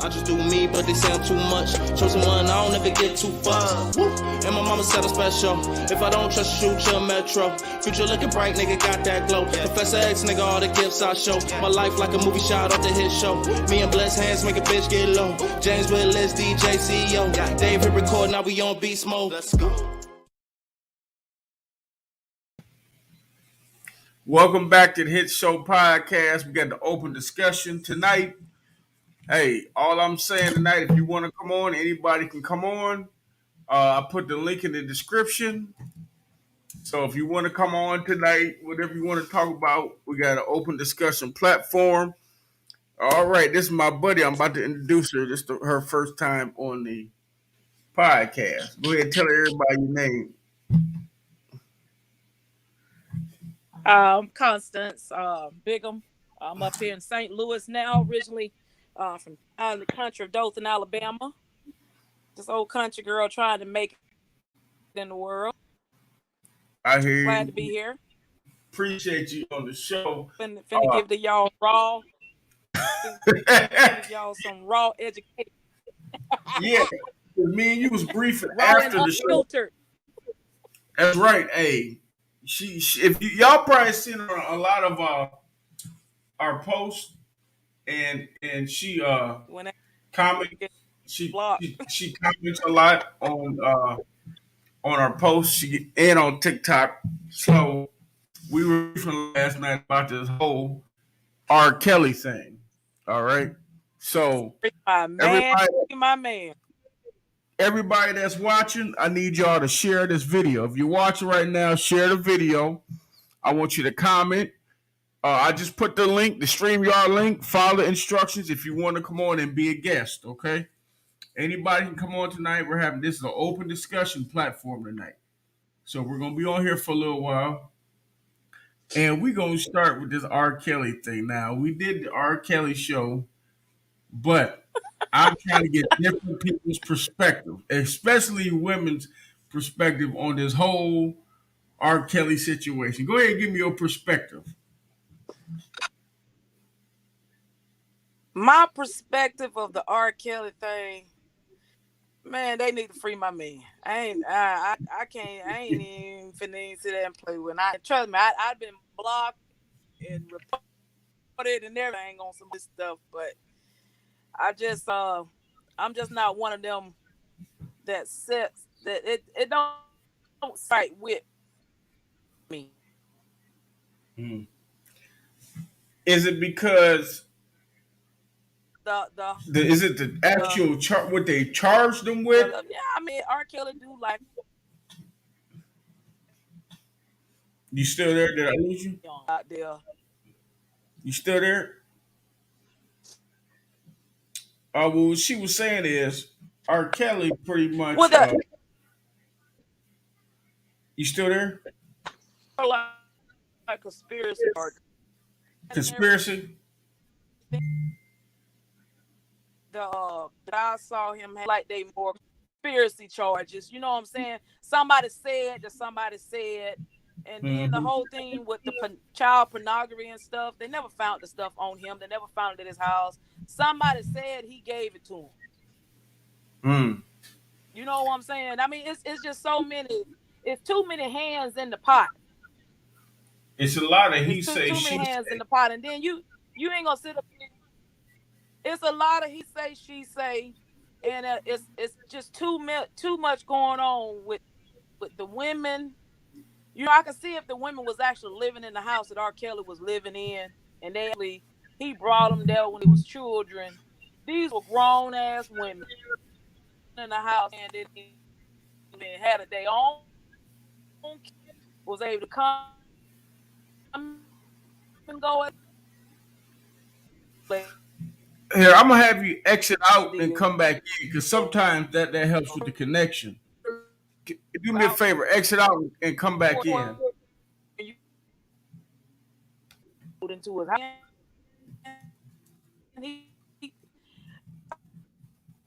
I just do me, but they say I'm too much. Chosen one, I don't ever get too far. Woo. And my mama said I'm special. If I don't trust you, shoot your metro. Future looking bright, nigga, got that glow. Professor X, nigga, all the gifts I show. My life like a movie shot off the hit show. Me and Bless Hands make a bitch get low. James Willis, DJ CEO. Dave hit record, now we on beast mode. Let's go. Welcome back to the Hit Show Podcast. We got the open discussion tonight. Hey, all I'm saying tonight, if you want to come on, anybody can come on. I put the link in the description. So if you want to come on tonight, whatever you want to talk about, we got an open discussion platform. All right, this is my buddy. I'm about to introduce her. This is her first time on the podcast. Go ahead and tell everybody your name. Constance Bigham. I'm up here in St. Louis now, originally from out of the country of Dothan, Alabama. This old country girl trying to make it in the world. I hear you. Glad to be here. Appreciate you on the show. Finna give to y'all raw. Give y'all some raw education. Yeah, me and you was briefing after the show. That's right. Hey, she if y'all probably seen her on a lot of our posts, and she comments. She comments a lot on our posts. And on TikTok. So we were briefing last night about this whole R. Kelly thing. All right. So my man. Everybody that's watching, I need y'all to share this video. If you're watching right now, share the video. I want you to comment. I just put the link, the StreamYard link. Follow the instructions if you want to come on and be a guest, okay? Anybody can come on tonight. This is an open discussion platform tonight. So we're going to be on here for a little while. And we're going to start with this R. Kelly thing. Now, we did the R. Kelly show, but I'm trying to get different people's perspective, especially women's perspective on this whole R. Kelly situation. Go ahead and give me your perspective. My perspective of the R. Kelly thing, man, they need to free my man. I ain't even finna sit there and play with. Trust me, I've been blocked and reported and everything on some of this stuff, but I'm just not one of them that sets that it don't fight with me. Is it because is it the actual what they charged them with? Yeah, I mean, R. Kelly do like. You still there? Did I lose you? Out there. You still there? Well, what she was saying is R. Kelly pretty much. You still there? Like conspiracy. Conspiracy. I saw him like they more conspiracy charges. You know what I'm saying? Somebody said that somebody said, and then the whole thing with the child pornography and stuff. They never found the stuff on him. They never found it at his house. Somebody said he gave it to him. You know what I'm saying? I mean, it's just so many. It's too many hands in the pot. It's a lot of he say, too many hands in the pot, and then you ain't gonna sit up. It's a lot of he say, she say, and it's just too much going on with the women. You know, I can see if the women was actually living in the house that R. Kelly was living in, and he brought them there when he was children. These were grown ass women in the house, and they had a day on. Was able to come and go. Here, I'm gonna have you exit out and come back in because sometimes that helps with the connection. Do me a favor, exit out and come back in. Into his house.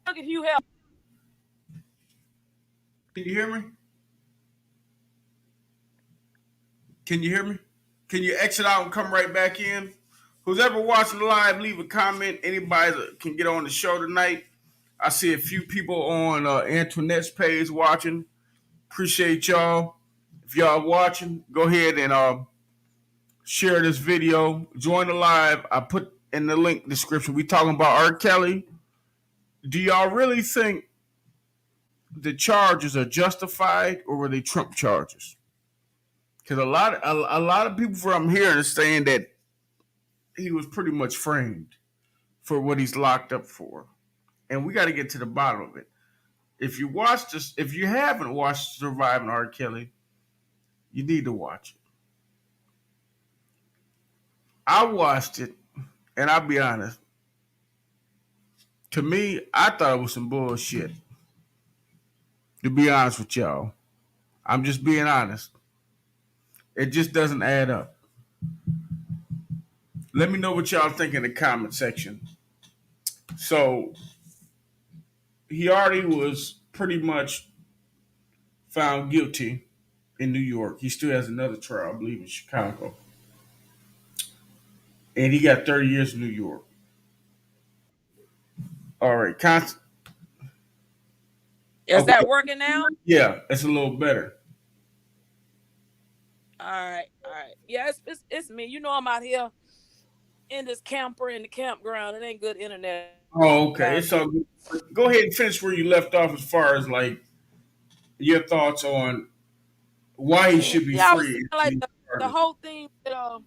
Look at Hugh Hefner. Can you hear me? Can you hear me? Can you exit out and come right back in? Who's ever watching the live, leave a comment. Anybody that can get on the show tonight. I see a few people on Antoinette's page watching. Appreciate y'all. If y'all watching, go ahead and share this video. Join the live. I put in the link description. We talking about R. Kelly. Do y'all really think the charges are justified, or were they Trump charges? Because a lot of people from here are saying that he was pretty much framed for what he's locked up for, and we got to get to the bottom of it. If you watch this, if you haven't watched Surviving R. Kelly, you need to watch it. I watched it, and I'll be honest. To me, I thought it was some bullshit. To be honest with y'all, I'm just being honest. It just doesn't add up. Let me know what y'all think in the comment section. So, he already was pretty much found guilty in New York. He still has another trial, I believe, in Chicago. And he got 30 years in New York. All right. Is Okay. that working now? Yeah, it's a little better. All right. Yeah, it's me. You know, I'm out here in this camper in the campground. It ain't good internet. Oh, okay. So go ahead and finish where you left off as far as like your thoughts on why he should be Yeah, I was free. like the whole thing. The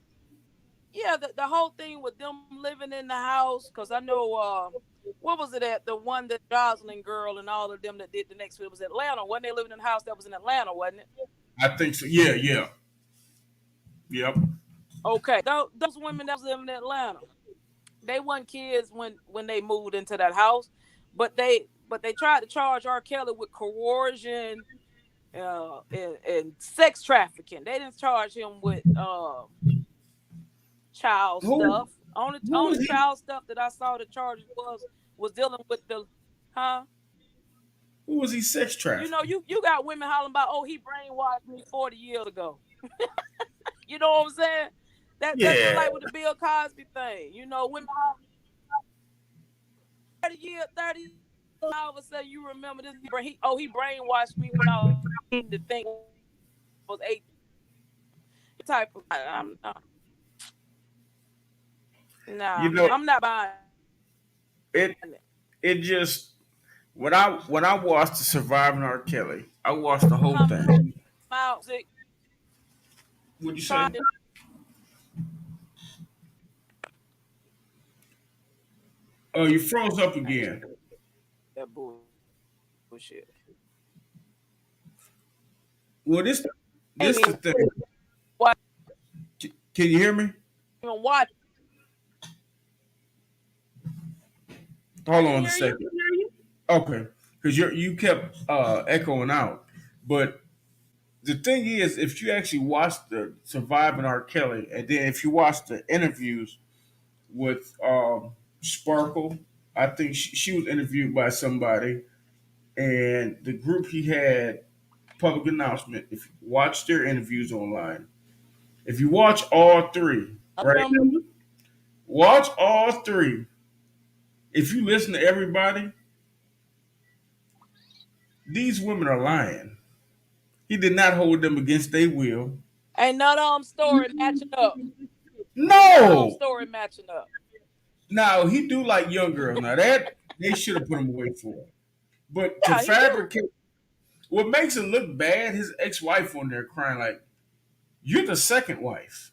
whole thing with them living in the house, because I know what was it at the one that Jocelyn girl and all of them that did the next film was Atlanta. Wasn't they living in a house that was in Atlanta? Wasn't it? I think so. Yeah. Yep. Okay, those women that was living in Atlanta, they weren't kids when they moved into that house, but they tried to charge R. Kelly with coercion and sex trafficking. They didn't charge him with child stuff. Only child stuff that I saw the charges was dealing with the Who was he sex trafficking? You know, you got women hollering about, oh, he brainwashed me 40 years ago. You know what I'm saying? That's like with the Bill Cosby thing. You know, women 30 years, all of a sudden you remember this. He brainwashed me when I was the thing was 8. Type of nah, you know, I'm not buying it. It just when I watched the Surviving R. Kelly, I watched the whole thing. What'd you say? Oh, you froze up again. That bullshit. Well, this is the thing. What? Can you hear me? Even watch. Hold on a second. Okay, because you kept echoing out. But the thing is, if you actually watch the Surviving R. Kelly, and then if you watch the interviews with Sparkle, I think she was interviewed by somebody, and the group he had public announcement. If you watch their interviews online, if you watch all three, right? Watch all three. If you listen to everybody, these women are lying. He did not hold them against their will. Ain't none of them story matching up. No story matching up. Now he do like young girls. Now that they should have put him away for it. But to fabricate, what makes it look bad, his ex-wife on there crying like, "You're the second wife."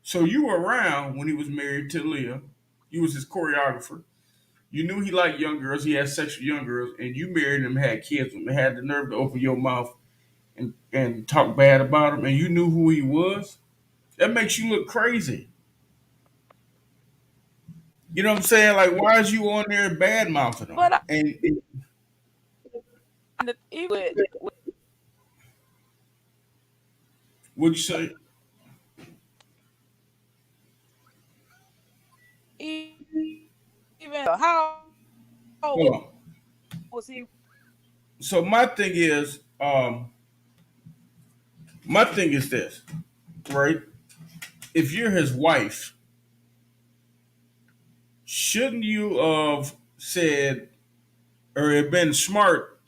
So you were around when he was married to Leah. You was his choreographer. You knew he liked young girls. He had sex with young girls, and you married him, had kids with him, had the nerve to open your mouth and talk bad about him, and you knew who he was. That makes you look crazy. You know what I'm saying? Like, why is you on there bad mouthing him? But what'd you say? Even how was he? So my thing is this, right? If you're his wife shouldn't you have said, or it been smart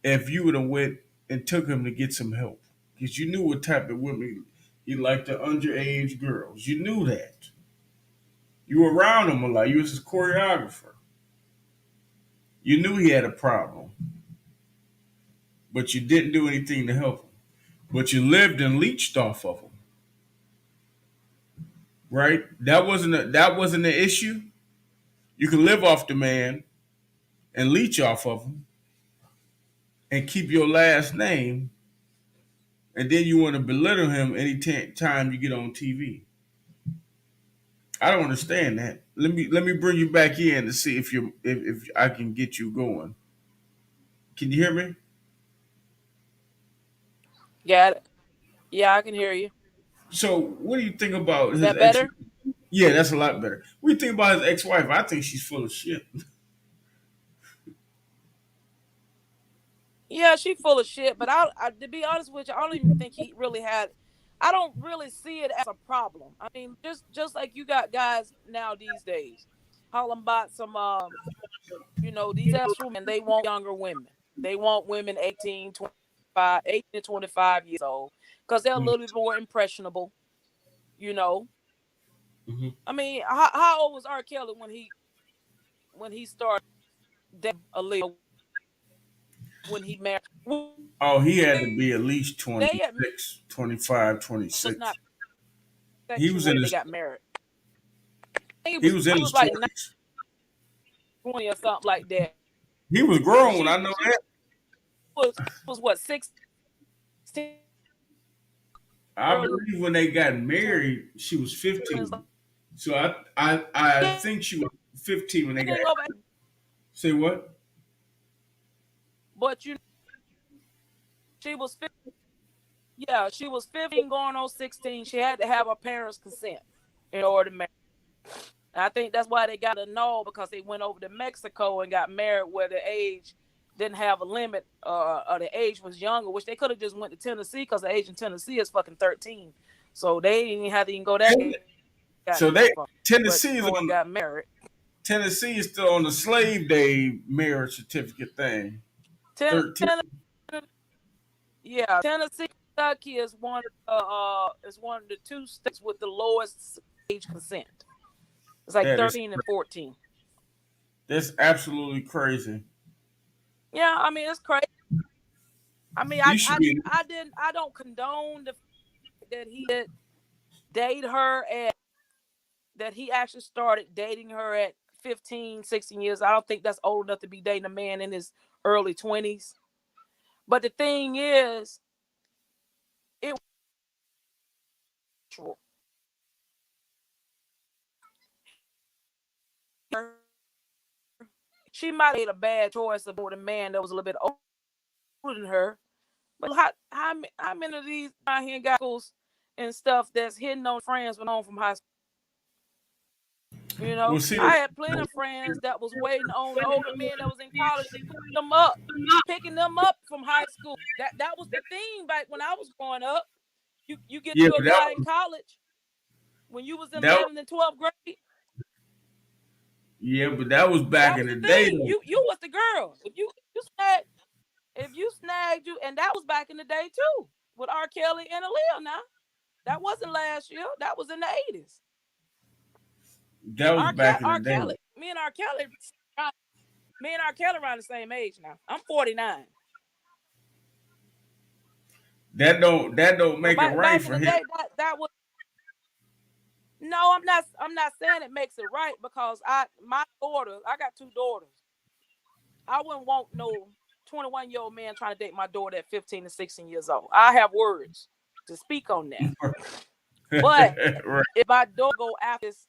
if you would have went and took him to get some help? Because you knew what type of women he liked, the underage girls. You knew that. You were around him a lot. You was his choreographer. You knew he had a problem, but you didn't do anything to help him. But you lived and leached off of him, right? That wasn't the issue. You can live off the man and leech off of him and keep your last name, and then you want to belittle him any time you get on TV. I don't understand that. Let me bring you back in to see if I can get you going. Can you hear me? Got it. Yeah, I can hear you. So, what do you think about Is his that ex? better? Yeah, that's a lot better. What do you think about his ex-wife? I think she's full of shit. Yeah, she full of shit. But I to be honest with you, I don't even think he really had. I don't really see it as a problem. I mean, just like you got guys now these days, hollering about some these actual men, they want younger women. They want women 18, 25, 18 to 25 years old because they're a little bit more impressionable, you know. Mm-hmm. I mean, how old was R. Kelly when he started dating Aaliyah, when he married? Oh, he had to be at least They had 26, 25, was 26. not He sexual was in when they his got married. he was in He his was like 20s. 20 or something like that. He was And grown, I know she that. was what 16 I early. believe when they got married, she was 15. So I think she was 15 when they got. Say what? But she was 15. Yeah, she was 15 going on 16. She had to have her parents' consent in order to marry. And I think that's why they got a no, because they went over to Mexico and got married where the age didn't have a limit, or the age was younger, which they could have just went to Tennessee because the age in Tennessee is fucking 13. So they didn't have to even go that. So Tennessee is on. Got married. Tennessee is still on the slave day marriage certificate thing. 13. Yeah, Tennessee, Kentucky is one of the two states with the lowest age consent. It's like 13 and 14. That's absolutely crazy. Yeah, I mean it's crazy. I mean, I don't condone the fact that he did date her at that he actually started dating her at 15, 16 years. I don't think that's old enough to be dating a man in his early 20s. But the thing is, it was she might have made a bad choice about a man that was a little bit older than her. But how many of these out here guys and stuff that's hitting on friends when on from high school? You know, I had plenty of friends that was waiting on older men that was in college to picking them up from high school. That was the thing back when I was growing up. You get to a guy in college when you was in 11th and 12th grade. Yeah, but that was back in the day. You was the girl. If you snagged you, and that was back in the day too, with R. Kelly and Aaliyah. Now, that wasn't last year. That was in the 80s. That was back in the day. Kelly. Me and R. Kelly around the same age now. I'm 49. That don't make it right for him. That was. No, I'm not saying it makes it right, because my daughter, I got two daughters. I wouldn't want no 21-year-old man trying to date my daughter at 15 and 16 years old. I have words to speak on that. But right. If my daughter go after this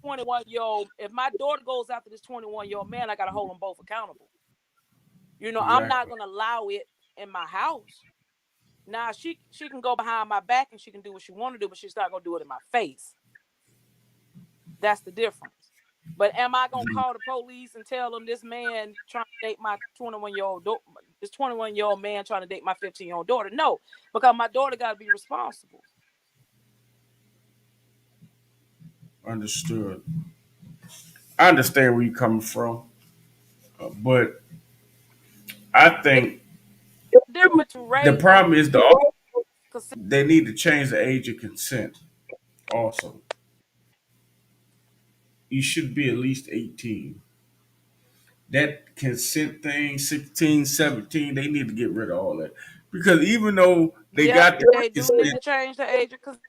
21-year-old, if my daughter goes after this 21-year-old man, I gotta hold them both accountable. You know, exactly. I'm not gonna allow it in my house. Now she can go behind my back and she can do what she want to do, but she's not gonna do it in my face. That's the difference. But am I gonna call the police and tell them this man trying to date my 21-year-old man trying to date my 15-year-old daughter? No, because my daughter got to be responsible. Understood. I understand where you're coming from, but I think Different to the rape and problem is consent. they need to change the age of consent. Also, you should be at least 18. That consent thing, 16, 17, they need to get rid of all that because Yep, they do need to change the age of consent.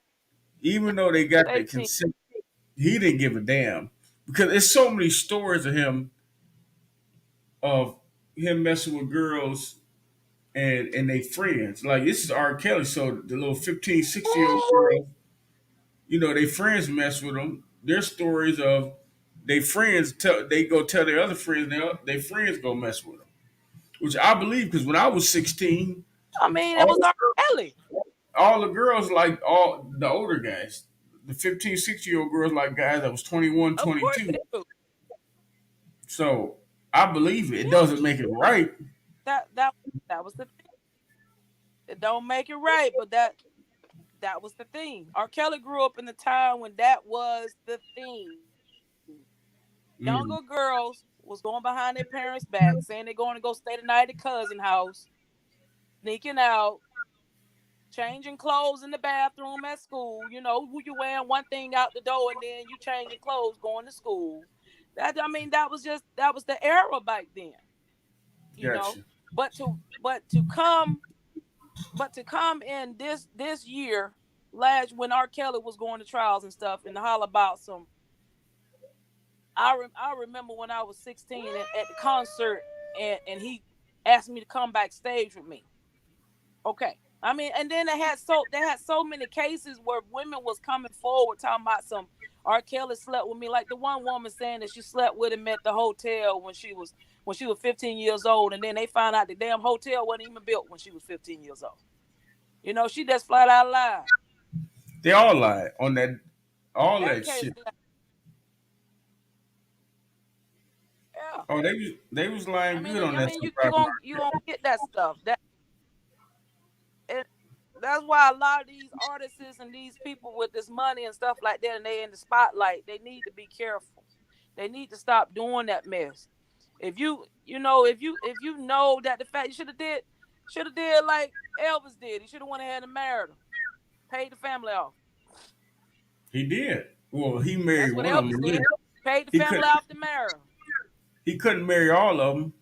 even though they got the 18. consent, he didn't give a damn because there's so many stories of him messing with girls and they friends. Like this is R. Kelly, so the little 15, 16-year-old girl, they friends mess with them. Their stories of they friends they go tell their other friends, they friends go mess with them, which I believe because when I was 16, I mean, it all was R. Kelly. all the girls like all the older guys. The 15, 16-year-old girls like guys that was 21, Of course 22. they do. So I believe it. It Yeah, doesn't make it right. that that that was the thing. It don't make it right, but that was the thing. R. Kelly grew up in the time when that was the thing. Mm. Younger girls was going behind their parents' back, saying they're going to go stay the night at cousin house, sneaking out, changing clothes in the bathroom at school. You know, who you wearing one thing out the door and then you changing clothes going to school. That was the era back then. You know, Gotcha. but to come in this year, last when R. Kelly was going to trials and stuff, and to holler about some. I remember when I was 16 at the concert, and he asked me to come backstage with me. Okay. I mean, and then they had so many cases where women was coming forward talking about some R. Kelly slept with me. Like the one woman saying that she slept with him at the hotel when she was 15 years old, and then they found out the damn hotel wasn't even built when she was 15 years old. You know, she just flat out lied. They all lie on all Every that case, shit. yeah. Oh, they was I lying mean, good on I that mean, stuff you about gonna you gonna get that stuff. And that's why a lot of these artists and these people with this money and stuff like that, and they in the spotlight, they need to be careful. They need to stop doing that mess. If you know that the fact you should have did like Elvis did. He should have went ahead and married her, paid the family off. He did. Well, he That's married what one of Elvis them. did. Paid the He could family off to marry her. he couldn't marry all of them.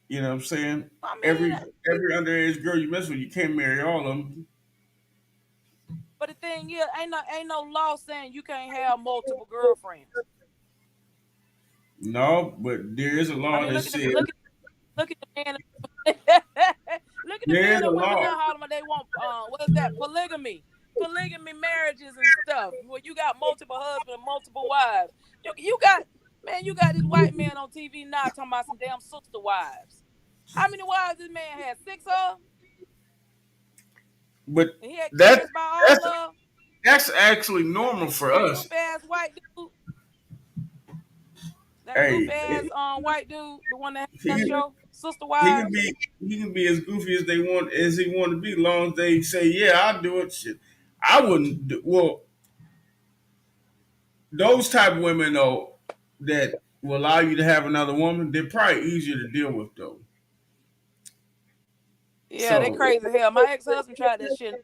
You know what I'm saying? I mean, Every underage girl you mess with, you can't marry all of them. but the thing is, ain't no law saying you can't have multiple girlfriends. No, but there is a I law mean, that look at the says look at the men. Look at the there is men a and women law. now hollering they want what is that? Polygamy marriages and stuff. Where you got multiple husbands and multiple wives. You got this white man on TV now talking about some damn sister wives. How many wives this man had? Six of them? But And he had that kids by that's all of them? that's actually normal for That us. goofy ass white dude. That Hey, goofy ass white dude, the one that had that he show, Sister he can Wives. be as goofy as he want to be, long as they say, yeah, I'll do it. Shit, I wouldn't. Well, those type of women though that will allow you to have another woman, they're probably easier to deal with though. Yeah, they So crazy hell. My ex-husband tried that shit.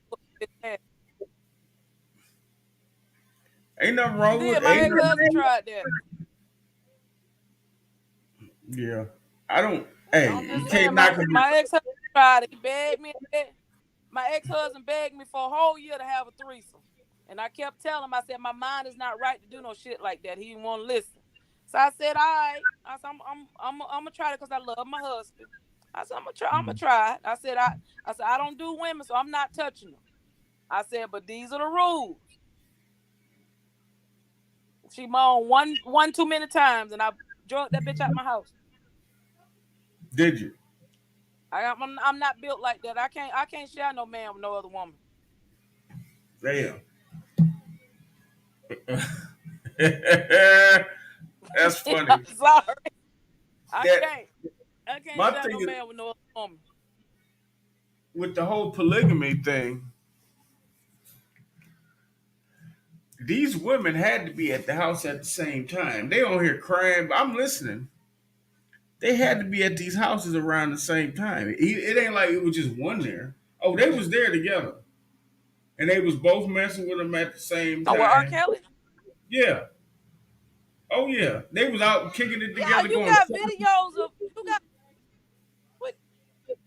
ain't nothing He wrong did. with My ain't nothing. ex-husband tried that. Yeah, I don't. Hey, I'm you just can't saying, knock my them. my ex-husband tried it. He begged me. My ex-husband begged me for a whole year to have a threesome, and I kept telling him, I said, my mind is not right to do no shit like that. He didn't want to listen. So I said, all right. I said, I'm gonna try it because I love my husband. I said, I'm gonna try. I'm gonna try it. I said, I don't do women, so I'm not touching them. I said, but these are the rules. She moaned one too many times, and I drugged that bitch out my house. Did you? I'm not built like that. I can't share no man with no other woman. Damn. That's funny. I'm sorry. I That can't. I can't my share thing no is man with no other woman. with the whole polygamy thing. these women had to be at the house at the same time. They on here crying, but I'm listening. They had to be at these houses around the same time. It ain't like it was just one there. Oh, they was there together, and they was both messing with them at the same Oh, well, R. time. Kelly. Yeah. Oh yeah. They was out kicking it Yeah, together, you going. got videos of what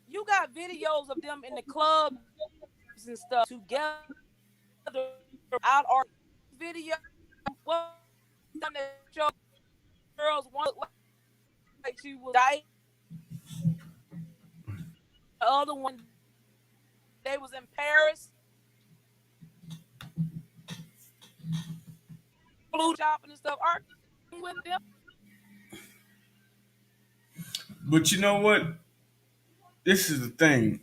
you got videos of them in the clubs and stuff together out our video. Well, time that show girls one looked like she was dying. The other one, they was in Paris, blue shopping and stuff, arguing with them. But you know what? This is the thing.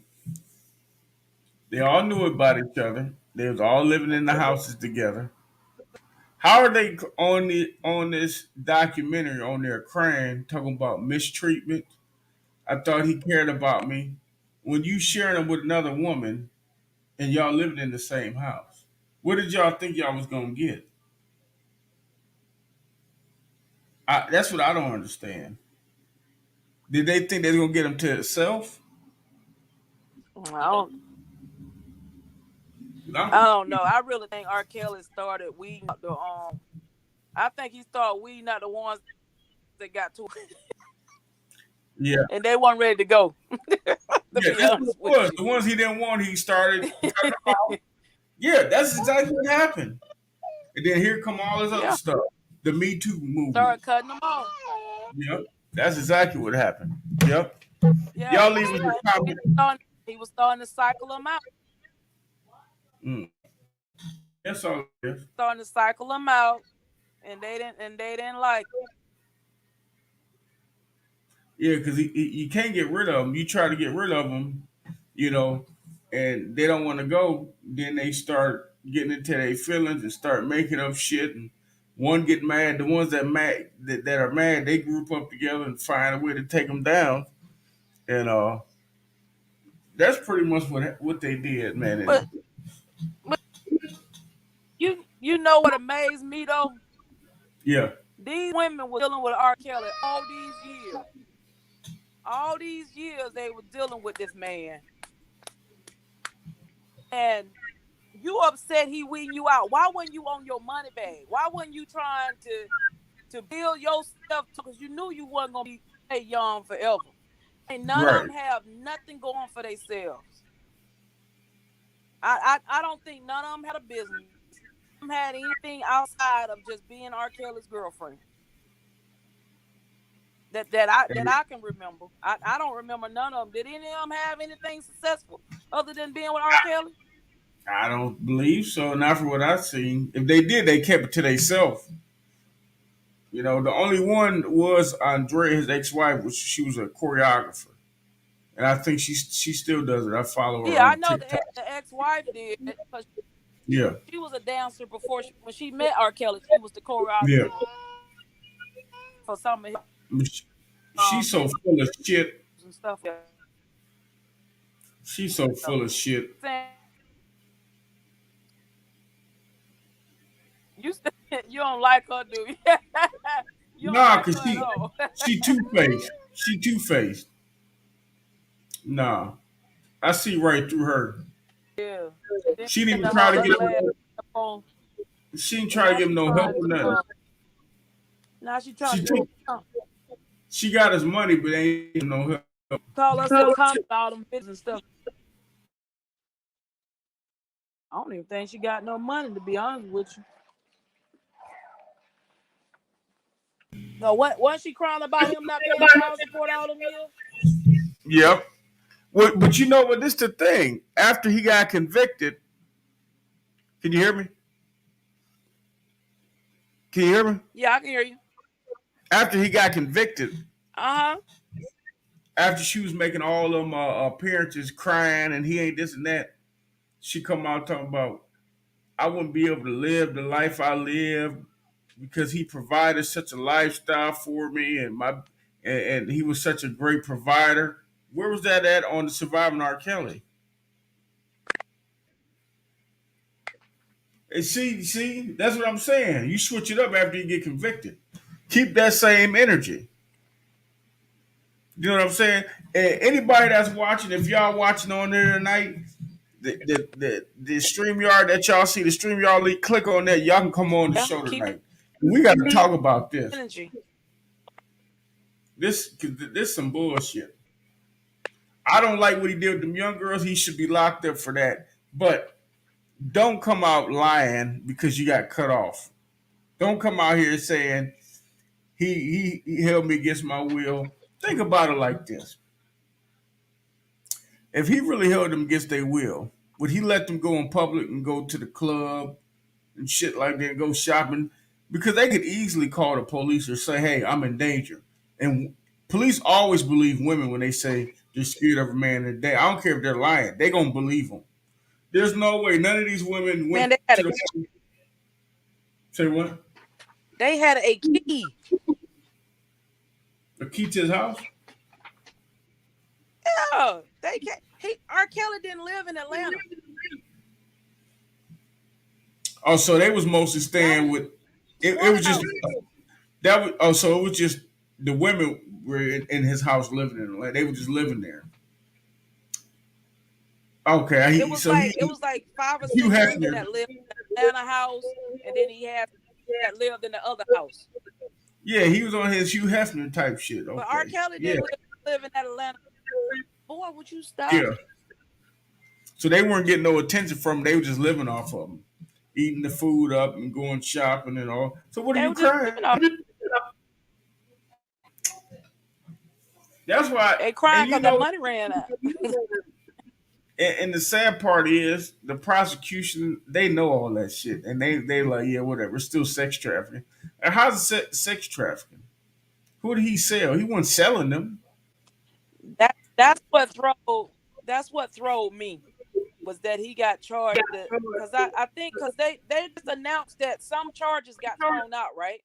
They all knew about each other. They was all living in the houses together. How are they on this documentary on their crying, talking about mistreatment? I thought he cared about me. When you sharing them with another woman and y'all living in the same house, what did y'all think y'all was gonna get? That's what I don't understand. Did they think they was gonna get him to itself? I don't know. I really think R. Kelly started weeding out the I think he started weeding out the ones that got to it. Yeah. And they weren't ready to go. Yeah, that's what it was. The ones he didn't want, he started. Yeah, that's exactly what happened. And then here come all this other stuff. The Me Too movement. Started cutting them off. Yep. That's exactly what happened. Yep. Yeah, Y'all leave us a comment. He was starting to cycle them out. That's all it is. Starting to cycle them out, and they didn't like it. Yeah, because you can't get rid of them. You try to get rid of them, and they don't want to go. Then they start getting into their feelings and start making up shit. And one get mad. The ones that are mad, they group up together and find a way to take them down. And that's pretty much what they did, man. But you know what amazed me though? Yeah. These women were dealing with R. Kelly all these years. All these years they were dealing with this man. And you upset he weeding you out. Why wasn't you on your money bag? Why wasn't you trying to build yourself? Because you knew you wasn't going to be young forever. And none of them have nothing going for themselves. I don't think none of them had a business. None of them had anything outside of just being R. Kelly's girlfriend. That I can remember. I don't remember none of them. Did any of them have anything successful other than being with R. Kelly? I don't believe so. Not from what I've seen. If they did, they kept it to themselves. The only one was Andrea, his ex-wife, which she was a choreographer, and I think she still does it. I follow her. Yeah, I know TikTok. the ex-wife did. Yeah, she was a dancer before when she met R. Kelly. She was the choreographer. Yeah. For some of his, she's so full of shit. And stuff. Yeah. She's so full of shit. You don't like her, do you? Nah, because she two-faced. She two-faced. Nah. I see right through her. Yeah. She didn't even try to get She didn't try to give him no help or nothing. Now she trying to She got his money, but ain't no help. Call herself comment all them business stuff. I don't even think she got no money, to be honest with you. No, wasn't she crying about him not paying child support all them years? Yep. Well, but you know what? This is the thing. After he got convicted, can you hear me? Can you hear me? Yeah, I can hear you. After he got convicted, after she was making all them appearances, crying, and he ain't this and that, she come out talking about, I wouldn't be able to live the life I lived because he provided such a lifestyle for me, and he was such a great provider. Where was that at on the Surviving R. Kelly? See, that's what I'm saying. You switch it up after you get convicted. Keep that same energy. You know what I'm saying? And anybody that's watching, if y'all watching on there tonight, the StreamYard that y'all see, the StreamYard link, click on that. Y'all can come on the Yeah, show keep tonight. We got to talk about this. energy. This some bullshit. I don't like what he did with them young girls. He should be locked up for that. But don't come out lying because you got cut off. Don't come out here saying he held me against my will. Think about it like this. If he really held them against their will, would he let them go in public and go to the club and shit like that, go shopping? Because they could easily call the police or say, hey, I'm in danger. And police always believe women when they say they're scared of a man in the day. I don't care if they're lying. They're going to believe them. There's no way none of these women went to the... Say what? They had a key. A key to his house? Yeah, they can't. R. Kelly didn't live in Atlanta. Oh, so they was mostly staying with... It was just... That was... Oh, so it was just... The women were in his house living in Atlanta. They were just living there. Okay. It was like 5 or 6 women that lived in the Atlanta house, and then he had that lived in the other house. Yeah, he was on his Hugh Hefner type shit. Okay. But R. Kelly didn't live in that Atlanta. Boy, would you stop? Yeah. So they weren't getting no attention from him. They were just living off of him, eating the food up and going shopping and all. So what are you crying? That's why they crying because the money ran out. And the sad part is the prosecution, they know all that shit. And they like, yeah, whatever. It's still sex trafficking. And how's it sex trafficking? Who did he sell? He wasn't selling them. That's what throwed me was that he got charged because I think because they just announced that some charges got thrown out, right?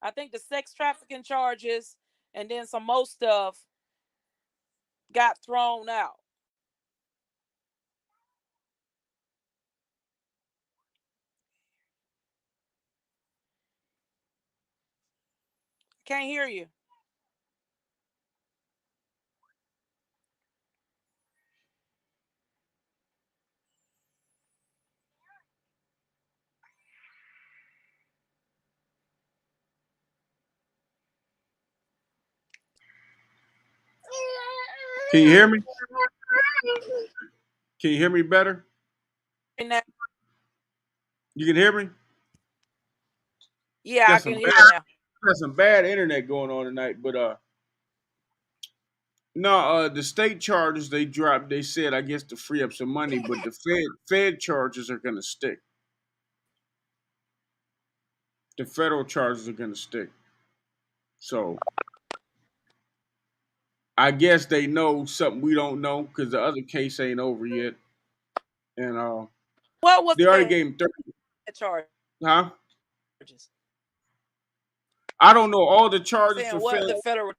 I think the sex trafficking charges and then some more stuff got thrown out. Can't hear you. Can you hear me? Can you hear me better? You can hear me? Yeah, I can hear you now. Got some bad internet going on tonight, but no, the state charges they dropped. They said, I guess, to free up some money, but the Fed charges are going to stick. The federal charges are going to stick. So I guess they know something we don't know because the other case ain't over yet. And what was they already gave him 30 charges? Huh? I don't know all the charges for the federal.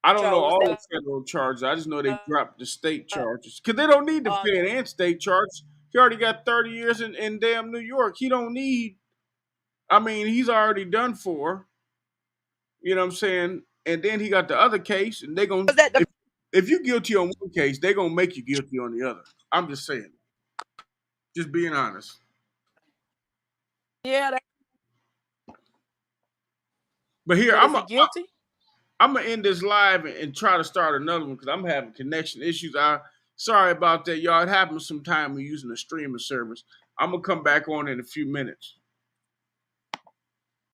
I don't know all the federal charges. I just know they dropped the state charges because they don't need the Fed and state charges. He already got 30 years in damn New York. He don't need. I mean, he's already done for. You know what I'm saying? And then he got the other case, and they're gonna. If you're guilty on one case, they're gonna make you guilty on the other. I'm just saying. Just being honest. Yeah. But here, I'm guilty. I'm gonna end this live and try to start another one because I'm having connection issues. Sorry about that, y'all. It happens sometime when using a streaming service. I'm gonna come back on in a few minutes.